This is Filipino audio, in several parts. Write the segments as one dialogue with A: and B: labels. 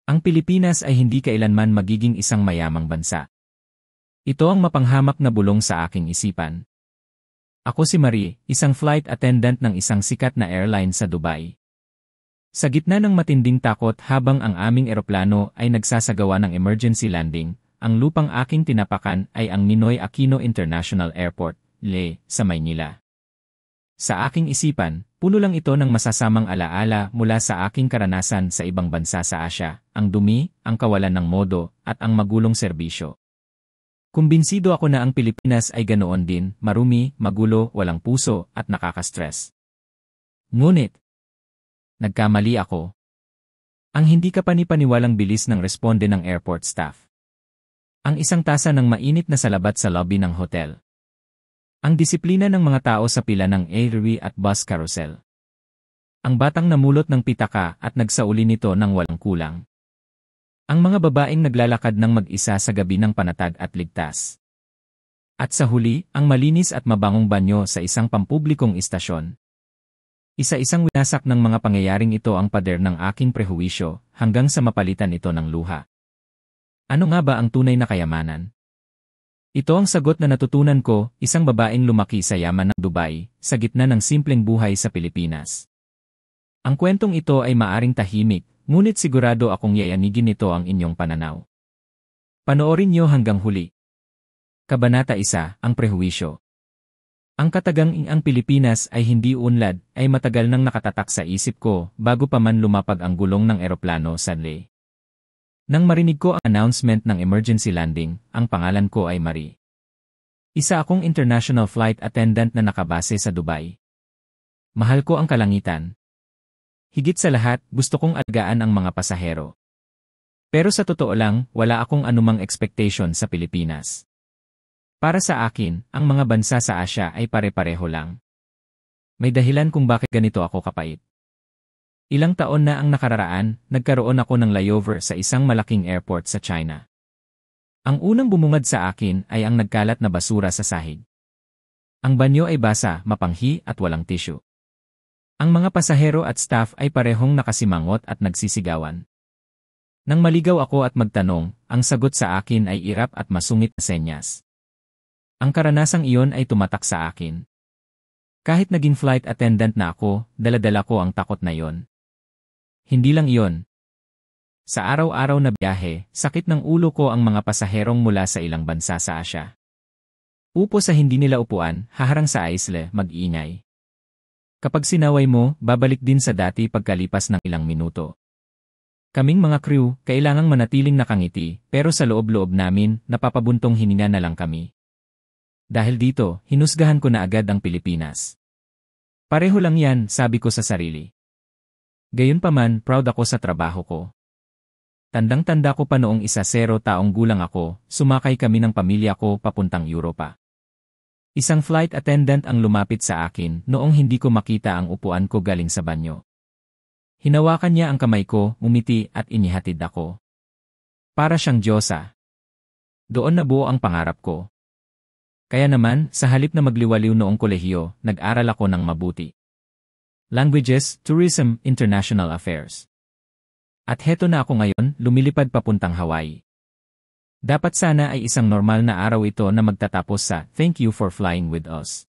A: Ang Pilipinas ay hindi kailanman magiging isang mayamang bansa. Ito ang mapanghamak na bulong sa aking isipan. Ako si Marie, isang flight attendant ng isang sikat na airline sa Dubai. Sa gitna ng matinding takot habang ang aming eroplano ay nagsasagawa ng emergency landing, ang lupang aking tinapakan ay ang Ninoy Aquino International Airport, LA, sa Maynila. Sa aking isipan, puno lang ito ng masasamang alaala mula sa aking karanasan sa ibang bansa sa Asya, ang dumi, ang kawalan ng modo, at ang magulong serbisyo. Kumbinsido ako na ang Pilipinas ay ganoon din, marumi, magulo, walang puso, at nakaka-stress. Ngunit, nagkamali ako. Ang hindi kapani-paniwalang bilis ng responde ng airport staff. Ang isang tasa ng mainit na salabat sa lobby ng hotel. Ang disiplina ng mga tao sa pila ng airway at bus carousel. Ang batang namulot ng pitaka at nagsauli nito ng walang kulang. Ang mga babaeng naglalakad ng mag-isa sa gabi ng panatag at ligtas. At sa huli, ang malinis at mabangong banyo sa isang pampublikong istasyon. Isa-isang winasak ng mga pangyayaring ito ang pader ng aking prehuwisyo hanggang sa mapalitan ito ng luha. Ano nga ba ang tunay na kayamanan? Ito ang sagot na natutunan ko, isang babaeng lumaki sa yaman ng Dubai, sa gitna ng simpleng buhay sa Pilipinas. Ang kwentong ito ay maaring tahimik, ngunit sigurado akong yayanigin nito ang inyong pananaw. Panoorin niyo hanggang huli. Kabanata 1, ang prehuwisyo. Ang katagang ang Pilipinas ay hindi unlad ay matagal nang nakatatak sa isip ko bago pa man lumapag ang gulong ng eroplano sa LA. Nang marinig ko ang announcement ng emergency landing, ang pangalan ko ay Marie. Isa akong international flight attendant na nakabase sa Dubai. Mahal ko ang kalangitan. Higit sa lahat, gusto kong alagaan ang mga pasahero. Pero sa totoo lang, wala akong anumang expectation sa Pilipinas. Para sa akin, ang mga bansa sa Asya ay pare-pareho lang. May dahilan kung bakit ganito ako kapait. Ilang taon na ang nakararaan, nagkaroon ako ng layover sa isang malaking airport sa China. Ang unang bumungad sa akin ay ang nagkalat na basura sa sahig. Ang banyo ay basa, mapanghi at walang tissue. Ang mga pasahero at staff ay parehong nakasimangot at nagsisigawan. Nang maligaw ako at magtanong, ang sagot sa akin ay irap at masungit na senyas. Ang karanasang iyon ay tumatak sa akin. Kahit naging flight attendant na ako, dala-dala ko ang takot na iyon. Hindi lang iyon. Sa araw-araw na biyahe, sakit ng ulo ko ang mga pasaherong mula sa ilang bansa sa Asya. Upo sa hindi nila upuan, haharang sa aisle, mag-iingay. Kapag sinaway mo, babalik din sa dati pagkalipas ng ilang minuto. Kaming mga crew, kailangang manatiling nakangiti, pero sa loob-loob namin, napapabuntong hininga na lang kami. Dahil dito, hinusgahan ko na agad ang Pilipinas. Pareho lang yan, sabi ko sa sarili. Gayunpaman, proud ako sa trabaho ko. Tandang-tanda ko pa noong 10 taong gulang ako, sumakay kami ng pamilya ko papuntang Europa. Isang flight attendant ang lumapit sa akin noong hindi ko makita ang upuan ko galing sa banyo. Hinawakan niya ang kamay ko, umiti at inihatid ako. Para siyang Diyosa. Doon nabuo ang pangarap ko. Kaya naman, sa halip na magliwaliw noong kolehiyo, nag-aral ako ng mabuti. Languages, Tourism, International Affairs. At heto na ako ngayon, lumilipad papuntang Hawaii. Dapat sana ay isang normal na araw ito na magtatapos sa "Thank you for flying with us."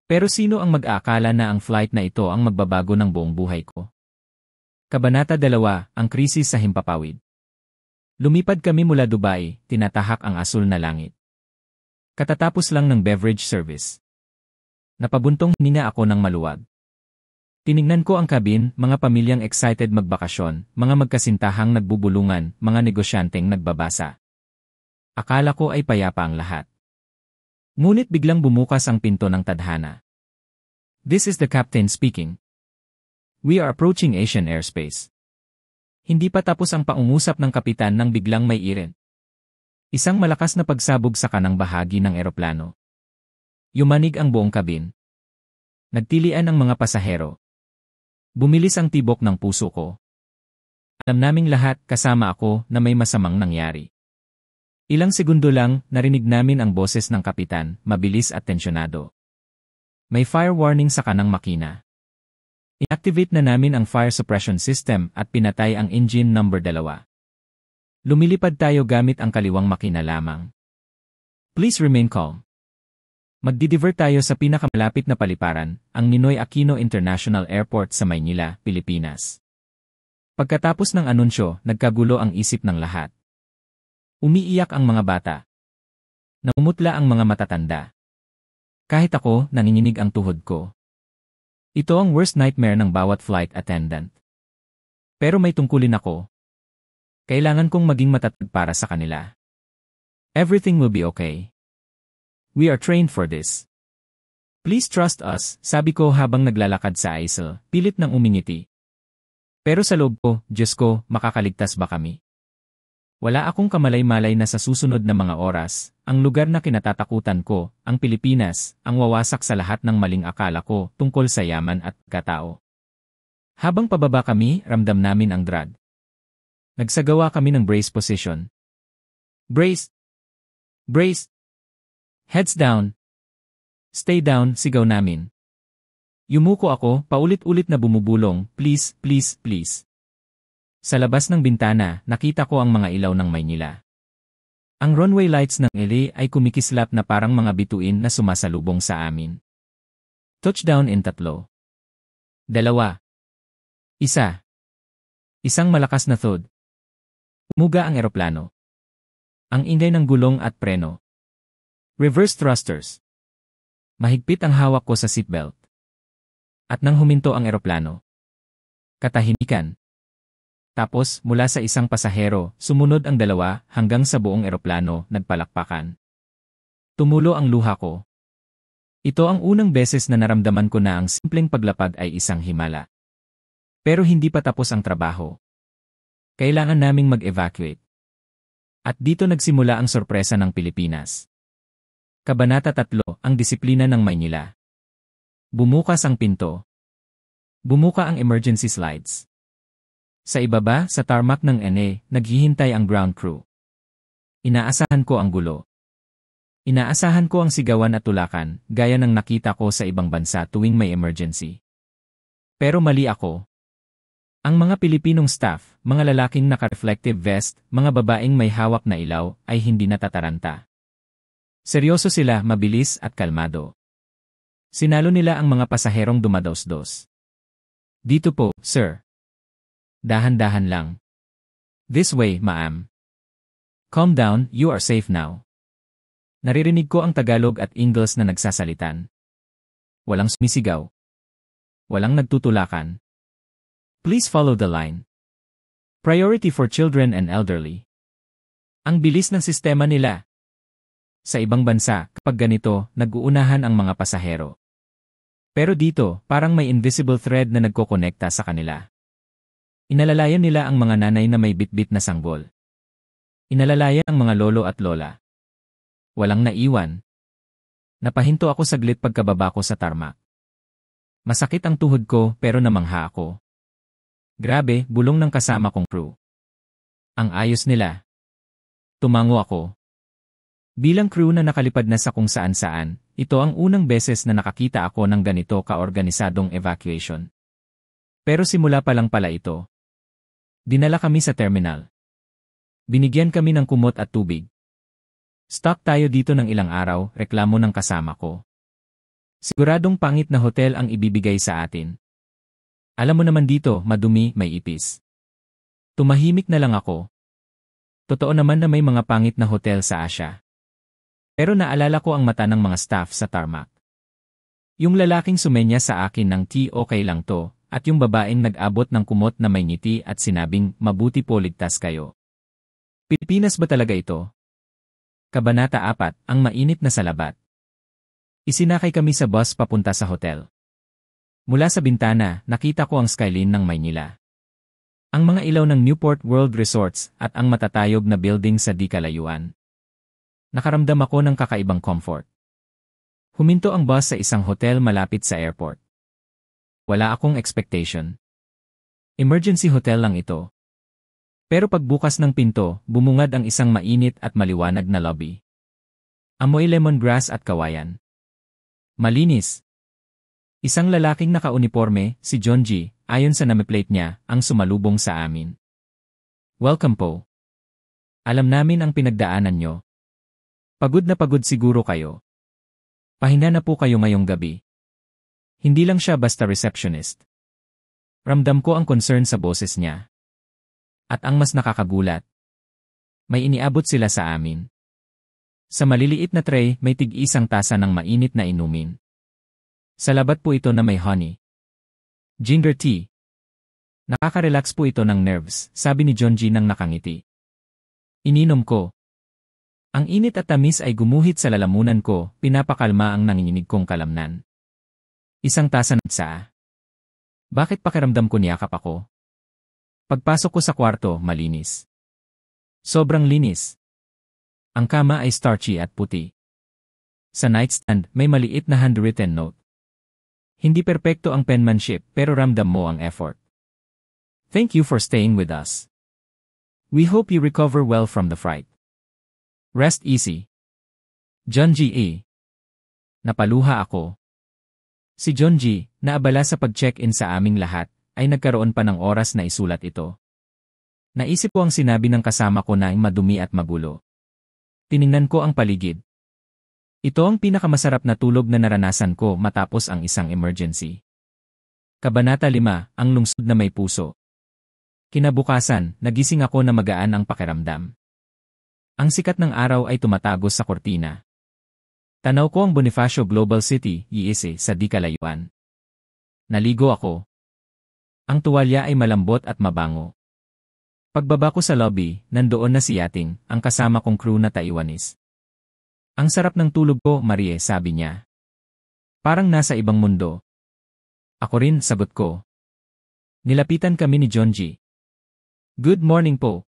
A: Pero sino ang mag-aakala na ang flight na ito ang magbabago ng buong buhay ko? Kabanata 2, ang krisis sa himpapawid. Lumipad kami mula Dubai, tinatahak ang asul na langit. Katatapos lang ng beverage service. Napabuntong hininga ako ng maluwag. Tinignan ko ang cabin, mga pamilyang excited magbakasyon, mga magkasintahang nagbubulungan, mga negosyanteng nagbabasa. Akala ko ay payapa ang lahat. Ngunit biglang bumukas ang pinto ng tadhana. This is the captain speaking. We are approaching Asian airspace. Hindi pa tapos ang paungusap ng kapitan nang biglang may iren. Isang malakas na pagsabog sa kanang bahagi ng eroplano. Yumanig ang buong kabin. Nagtilian ang mga pasahero. Bumilis ang tibok ng puso ko. Alam naming lahat, kasama ako, na may masamang nangyari. Ilang segundo lang, narinig namin ang boses ng kapitan, mabilis at tensyonado. May fire warning sa kanang makina. Inactivate na namin ang fire suppression system at pinatay ang engine number 2. Lumilipad tayo gamit ang kaliwang makina lamang. Please remain calm. Magdi-divert tayo sa pinakamalapit na paliparan, ang Ninoy Aquino International Airport sa Maynila, Pilipinas. Pagkatapos ng anunsyo, nagkagulo ang isip ng lahat. Umiiyak ang mga bata. Namumutla ang mga matatanda. Kahit ako, nanginginig ang tuhod ko. Ito ang worst nightmare ng bawat flight attendant. Pero may tungkulin ako. Kailangan kong maging matatag para sa kanila. Everything will be okay. We are trained for this. Please trust us, sabi ko habang naglalakad sa aisle, pilit ng umingiti. Pero sa loob ko, Diyos ko, makakaligtas ba kami? Wala akong kamalay-malay na sa susunod na mga oras, ang lugar na kinatatakutan ko, ang Pilipinas, ang wawasak sa lahat ng maling akala ko tungkol sa yaman at katao. Habang pababa kami, ramdam namin ang drag. Nagsagawa kami ng brace position. Brace! Brace! Heads down. Stay down, sigaw namin. Yumuko ako, paulit-ulit na bumubulong, please, please, please. Sa labas ng bintana, nakita ko ang mga ilaw ng Maynila. Ang runway lights ng LA ay kumikislap na parang mga bituin na sumasalubong sa amin. Touchdown in 3. 2. 1. Isang malakas na thud. Umuga ang eroplano. Ang ingay ng gulong at preno. Reverse thrusters. Mahigpit ang hawak ko sa seatbelt. At nang huminto ang eroplano. Katahimikan. Tapos, mula sa isang pasahero, sumunod ang 2 hanggang sa buong eroplano, nagpalakpakan. Tumulo ang luha ko. Ito ang unang beses na naramdaman ko na ang simpleng paglapag ay isang himala. Pero hindi pa tapos ang trabaho. Kailangan naming mag-evacuate. At dito nagsimula ang sorpresa ng Pilipinas. Kabanata 3, ang disiplina ng Maynila. Bumukas ang pinto. Bumuka ang emergency slides. Sa ibaba, sa tarmac ng NA, naghihintay ang ground crew. Inaasahan ko ang gulo. Inaasahan ko ang sigawan at tulakan, gaya ng nakita ko sa ibang bansa tuwing may emergency. Pero mali ako. Ang mga Pilipinong staff, mga lalaking naka-reflective vest, mga babaeng may hawak na ilaw, ay hindi natataranta. Seryoso sila, mabilis at kalmado. Sinalo nila ang mga pasaherong dumadosdos. Dito po, sir. Dahan-dahan lang. This way, ma'am. Calm down, you are safe now. Naririnig ko ang Tagalog at Ingles na nagsasalitan. Walang sumisigaw. Walang nagtutulakan. Please follow the line. Priority for children and elderly. Ang bilis ng sistema nila. Sa ibang bansa, kapag ganito, nag-uunahan ang mga pasahero. Pero dito, parang may invisible thread na nagkokonekta sa kanila. Inalalayan nila ang mga nanay na may bitbit na sanggol. Inalalayan ang mga lolo at lola. Walang naiwan. Napahinto ako saglit pagkababa ko sa tarmac. Masakit ang tuhod ko pero namangha ako. Grabe, bulong ng kasama kong crew. Ang ayos nila. Tumango ako. Bilang crew na nakalipad na sa kung saan-saan, ito ang unang beses na nakakita ako ng ganito kaorganisadong evacuation. Pero simula pa lang pala ito. Dinala kami sa terminal. Binigyan kami ng kumot at tubig. Stuck tayo dito ng ilang araw, reklamo ng kasama ko. Siguradong pangit na hotel ang ibibigay sa atin. Alam mo naman dito, madumi, may ipis. Tumahimik na lang ako. Totoo naman na may mga pangit na hotel sa Asia. Pero naalala ko ang mata ng mga staff sa tarmac. Yung lalaking sumenya sa akin ng okay lang to, at yung babaeng nag-abot ng kumot na may ngiti at sinabing, mabuti po ligtas kayo. Pilipinas ba talaga ito? Kabanata 4, ang mainit na salabat. Isinakay kami sa bus papunta sa hotel. Mula sa bintana, nakita ko ang skyline ng Maynila. Ang mga ilaw ng Newport World Resorts at ang matatayog na building sa di kalayuan. Nakaramdam ako ng kakaibang comfort. Huminto ang bus sa isang hotel malapit sa airport. Wala akong expectation. Emergency hotel lang ito. Pero pagbukas ng pinto, bumungad ang isang mainit at maliwanag na lobby. Amoy lemongrass at kawayan. Malinis. Isang lalaking naka-uniforme, si John G., ayon sa nameplate niya, ang sumalubong sa amin. Welcome po. Alam namin ang pinagdaanan nyo. Pagod na pagod siguro kayo. Pahinga na po kayo ngayong gabi. Hindi lang siya basta receptionist. Ramdam ko ang concern sa boses niya. At ang mas nakakagulat, may iniabot sila sa amin. Sa maliliit na tray, may tig-isang tasa ng mainit na inumin. Sa labat po ito na may honey. Ginger tea. Nakaka-relax po ito ng nerves, sabi ni Jonji nang nakangiti. Ininom ko. Ang init at tamis ay gumuhit sa lalamunan ko, pinapakalma ang nanginginig kong kalamnan. Isang tasa na sa. Bakit pakiramdam ko niyakap ako? Pagpasok ko sa kwarto, malinis. Sobrang linis. Ang kama ay starchy at puti. Sa nightstand, may maliit na handwritten note. Hindi perpekto ang penmanship pero ramdam mo ang effort. Thank you for staying with us. We hope you recover well from the fright. Rest easy. Jonji E. Napaluha ako. Si Jonji, na abala sa pag-check-in sa aming lahat, ay nagkaroon pa ng oras na isulat ito. Naisip ko ang sinabi ng kasama ko na madumi at magulo. Tiningnan ko ang paligid. Ito ang pinakamasarap na tulog na naranasan ko matapos ang isang emergency. Kabanata 5, ang lungsod na may puso. Kinabukasan, nagising ako na magaan ang pakiramdam. Ang sikat ng araw ay tumatagos sa kortina. Tanaw ko ang Bonifacio Global City, USA, sa di kalayuan. Naligo ako. Ang tuwalya ay malambot at mabango. Pagbaba ko sa lobby, nandoon na si Yating, ang kasama kong crew na Taiwanese. Ang sarap ng tulog ko, Marie, sabi niya. Parang nasa ibang mundo. Ako rin, sagot ko. Nilapitan kami ni Jonji. Good morning po.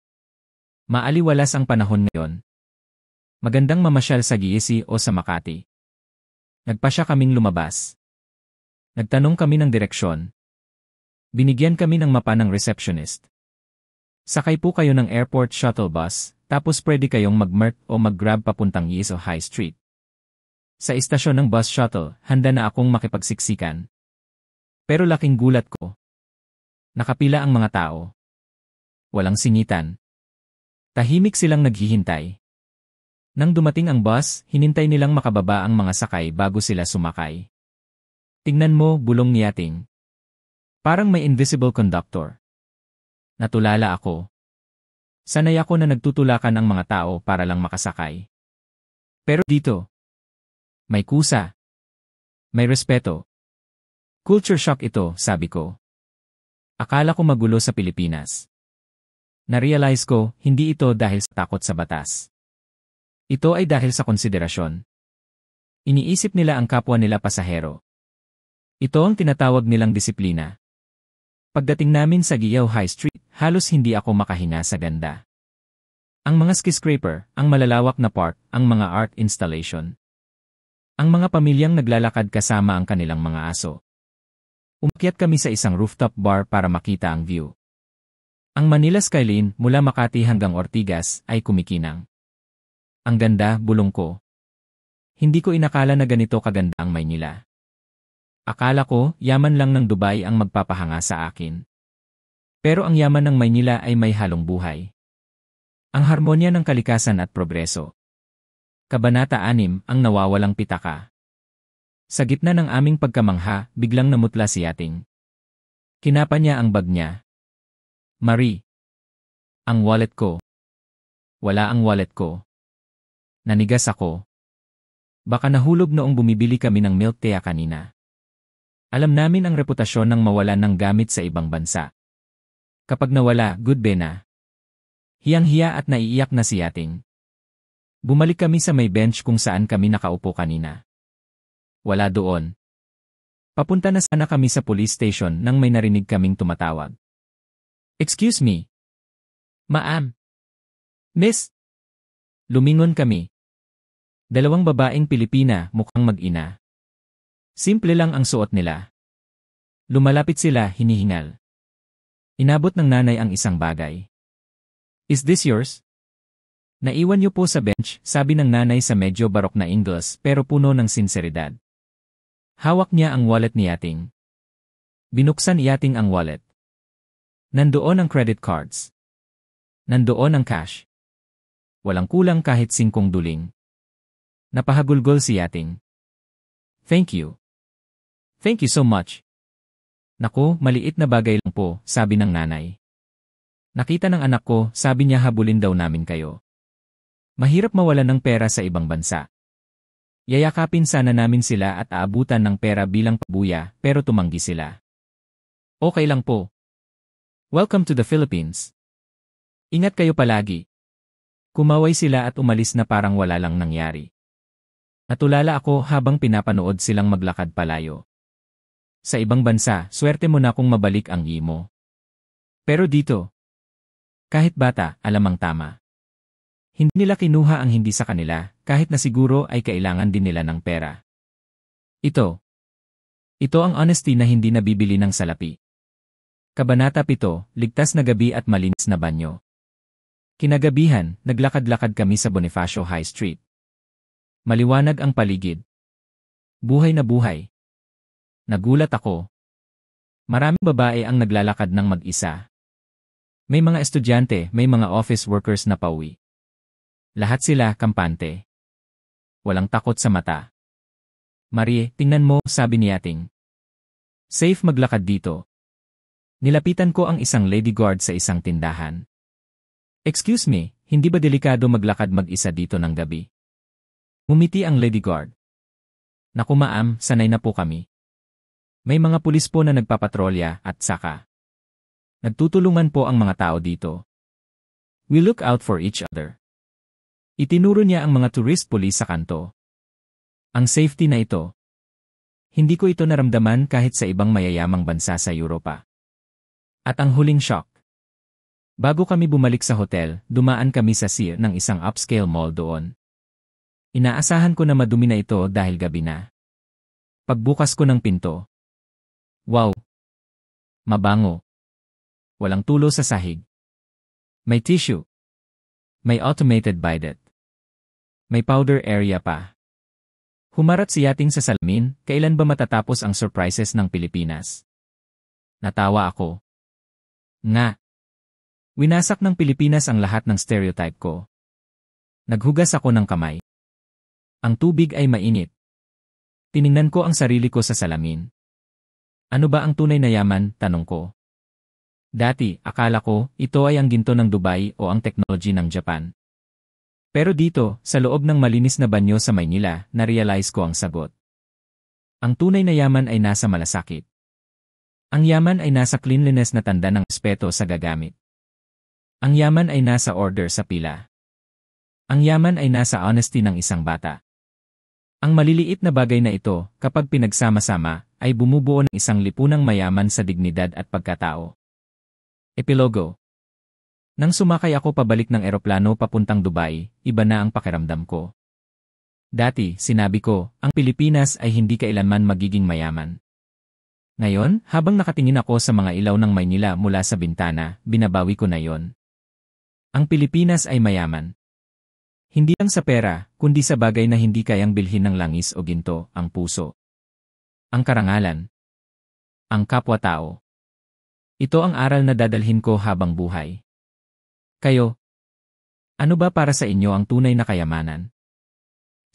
A: Maaliwalas ang panahon ngayon. Magandang mamasyal sa GSC o sa Makati. Nagpasya kaming lumabas. Nagtanong kami ng direksyon. Binigyan kami ng mapa ng receptionist. Sakay po kayo ng airport shuttle bus, tapos pwede kayong mag-MERT o mag-grab papuntang Yeso High Street. Sa istasyon ng bus shuttle, handa na akong makipagsiksikan. Pero laking gulat ko. Nakapila ang mga tao. Walang singitan. Tahimik silang naghihintay. Nang dumating ang bus, hinintay nilang makababa ang mga sakay bago sila sumakay. Tingnan mo, bulong ni Yating. Parang may invisible conductor. Natulala ako. Sanay ako na nagtutulakan ang mga tao para lang makasakay. Pero dito, may kusa. May respeto. Culture shock ito, sabi ko. Akala ko magulo sa Pilipinas. Narealize ko, hindi ito dahil sa takot sa batas. Ito ay dahil sa konsiderasyon. Iniisip nila ang kapwa nila pasahero. Ito ang tinatawag nilang disiplina. Pagdating namin sa Giyaw High Street, halos hindi ako makahinga sa ganda. Ang mga skyscraper, ang malalawak na park, ang mga art installation. Ang mga pamilyang naglalakad kasama ang kanilang mga aso. Umakyat kami sa isang rooftop bar para makita ang view. Ang Manila skyline mula Makati hanggang Ortigas ay kumikinang. Ang ganda, bulong ko. Hindi ko inakala na ganito kaganda ang Maynila. Akala ko, yaman lang ng Dubai ang magpapahanga sa akin. Pero ang yaman ng Maynila ay may halong buhay. Ang harmonya ng kalikasan at progreso. Kabanata 6, ang nawawalang pitaka. Sa gitna ng aming pagkamangha, biglang namutla si Yating. Kinapa niya ang bag niya. Marie. Ang wallet ko. Wala ang wallet ko. Nanigas ako. Baka nahulog noong bumibili kami ng milk tea kanina. Alam namin ang reputasyon ng mawalan ng gamit sa ibang bansa. Kapag nawala, goodbye na. Hiyang-hiya at naiiyak na si Yating. Bumalik kami sa may bench kung saan kami nakaupo kanina. Wala doon. Papunta na sana kami sa police station nang may narinig kaming tumatawag. Excuse me. Ma'am. Miss. Lumingon kami. Dalawang babaeng Pilipina, mukhang mag-ina. Simple lang ang suot nila. Lumalapit sila, hinihingal. Inabot ng nanay ang isang bagay. Is this yours? Naiwan niyo po sa bench, sabi ng nanay sa medyo barok na English pero puno ng sinseridad. Hawak niya ang wallet ni Yating. Binuksan Yating ang wallet. Nandoon ang credit cards. Nandoon ang cash. Walang kulang kahit 5 duling. Napahagulgol si Yating. Thank you. Thank you so much. Naku, maliit na bagay lang po, sabi ng nanay. Nakita ng anak ko, sabi niya habulin daw namin kayo. Mahirap mawalan ng pera sa ibang bansa. Yayakapin sana namin sila at aabutan ng pera bilang pabuya, pero tumanggi sila. Okay lang po. Welcome to the Philippines. Ingat kayo palagi. Kumaway sila at umalis na parang wala lang nangyari. Natulala ako habang pinapanood silang maglakad palayo. Sa ibang bansa, swerte mo na kung mabalik ang imo. Pero dito, kahit bata, alam ang tama. Hindi nila kinuha ang hindi sa kanila, kahit na siguro ay kailangan din nila ng pera. Ito ang honesty na hindi nabibili ng salapi. Kabanata 7, ligtas na gabi at malinis na banyo. Kinagabihan, naglakad-lakad kami sa Bonifacio High Street. Maliwanag ang paligid. Buhay na buhay. Nagulat ako. Maraming babae ang naglalakad ng mag-isa. May mga estudyante, may mga office workers na pauwi. Lahat sila kampante. Walang takot sa mata. Marie, tingnan mo, sabi ni Yating. Safe maglakad dito. Nilapitan ko ang isang lady guard sa isang tindahan. Excuse me, hindi ba delikado maglakad mag-isa dito ng gabi? Ngumiti ang lady guard. Naku ma'am, sanay na po kami. May mga pulis po na nagpapatrolya at saka. Nagtutulungan po ang mga tao dito. We look out for each other. Itinuro niya ang mga tourist police sa kanto. Ang safety na ito. Hindi ko ito naramdaman kahit sa ibang mayayamang bansa sa Europa. At ang huling shock. Bago kami bumalik sa hotel, dumaan kami sa Sear ng isang upscale mall doon. Inaasahan ko na madumi na ito dahil gabi na. Pagbukas ko ng pinto. Wow! Mabango. Walang tulo sa sahig. May tissue. May automated bidet. May powder area pa. Humarap si Yating sa salamin, kailan ba matatapos ang surprises ng Pilipinas? Natawa ako. Nga. Winasak ng Pilipinas ang lahat ng stereotype ko. Naghugas ako ng kamay. Ang tubig ay mainit. Tiningnan ko ang sarili ko sa salamin. Ano ba ang tunay na yaman, tanong ko. Dati, akala ko, ito ay ang ginto ng Dubai o ang technology ng Japan. Pero dito, sa loob ng malinis na banyo sa Maynila, na-realize ko ang sagot. Ang tunay na yaman ay nasa malasakit. Ang yaman ay nasa cleanliness na tanda ng respeto sa gagamit. Ang yaman ay nasa order sa pila. Ang yaman ay nasa honesty ng isang bata. Ang maliliit na bagay na ito, kapag pinagsama-sama, ay bumubuo ng isang lipunang mayaman sa dignidad at pagkatao. Epilogo. Nang sumakay ako pabalik ng eroplano papuntang Dubai, iba na ang pakiramdam ko. Dati, sinabi ko, ang Pilipinas ay hindi kailanman magiging mayaman. Ngayon, habang nakatingin ako sa mga ilaw ng Maynila mula sa bintana, binabawi ko na yon. Ang Pilipinas ay mayaman. Hindi lang sa pera, kundi sa bagay na hindi kayang bilhin ng langis o ginto, ang puso. Ang karangalan. Ang kapwa-tao. Ito ang aral na dadalhin ko habang buhay. Kayo, ano ba para sa inyo ang tunay na kayamanan?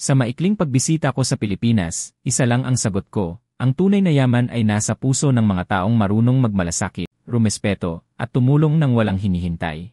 A: Sa maikling pagbisita ko sa Pilipinas, isa lang ang sagot ko, ang tunay na yaman ay nasa puso ng mga taong marunong magmalasakit, rumespeto, at tumulong nang walang hinihintay.